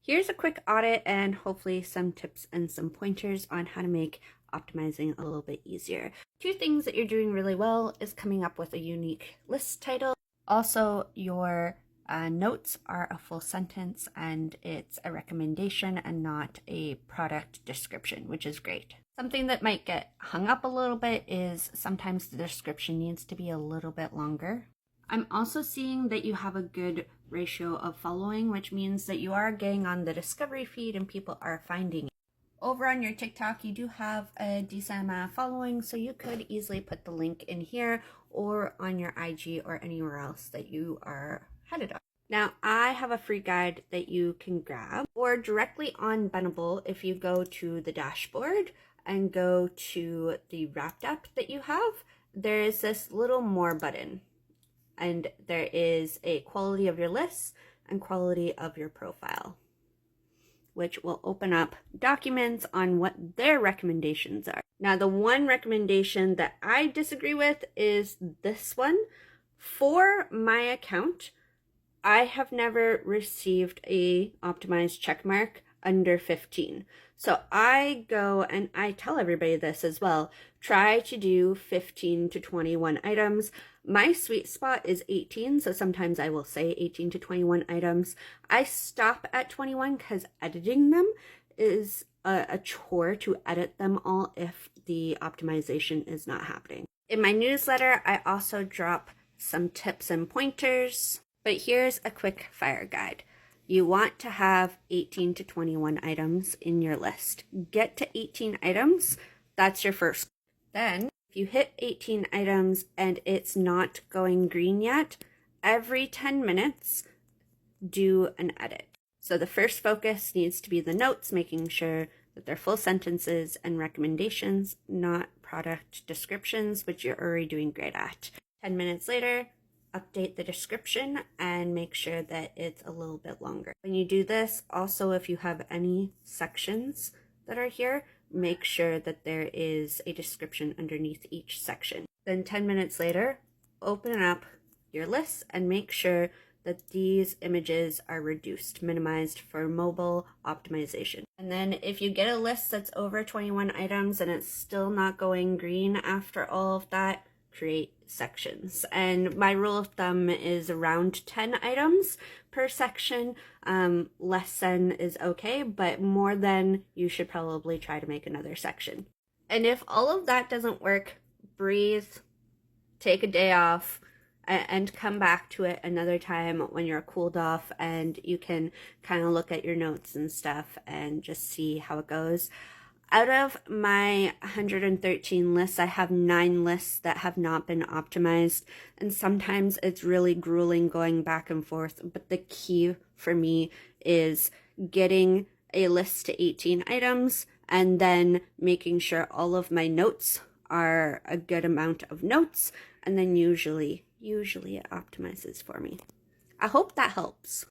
Here's a quick audit and hopefully some tips and some pointers on how to make optimizing a little bit easier. Two things that you're doing really well is coming up with a unique list title. Also, your notes are a full sentence and it's a recommendation and not a product description, which is great. Something that might get hung up a little bit is sometimes the description needs to be a little bit longer. I'm also seeing that you have a good ratio of following, which means that you are getting on the discovery feed and people are finding it. Over on your TikTok, you do have a decent amount of following, so you could easily put the link in here or on your IG or anywhere else that you are headed on. Now, I have a free guide that you can grab, or directly on Benable if you go to the dashboard and go to the wrapped up that you have, there is this little more button. And there is a quality of your lists and quality of your profile, which will open up documents on what their recommendations are. Now, the one recommendation that I disagree with is this one. For my account, I have never received a optimized check mark under 15. So I go and I tell everybody this as well. Try to do 15 to 21 items. My sweet spot is 18, so sometimes I will say 18 to 21 items. I stop at 21 because editing them is a chore to edit them all if the optimization is not happening. In my newsletter, I also drop some tips and pointers, but here's a quick fire guide. You want to have 18 to 21 items in your list. Get to 18 items, that's your first. Then, if you hit 18 items and it's not going green yet, every 10 minutes, do an edit. So the first focus needs to be the notes, making sure that they're full sentences and recommendations, not product descriptions, which you're already doing great at. 10 minutes later, update the description and make sure that it's a little bit longer. When you do this, also if you have any sections that are here, make sure that there is a description underneath each section. Then 10 minutes later, open up your list and make sure that these images are reduced, minimized for mobile optimization. And then if you get a list that's over 21 items and it's still not going green after all of that, create sections. And my rule of thumb is around 10 items per section. Less than is okay, but more than, you should probably try to make another section. And if all of that doesn't work, breathe, take a day off, and come back to it another time when you're cooled off and you can kind of look at your notes and stuff and just see how it goes. Out of my 113 lists, I have 9 lists that have not been optimized, and sometimes it's really grueling going back and forth, but the key for me is getting a list to 18 items and then making sure all of my notes are a good amount of notes, and then usually it optimizes for me. I hope that helps.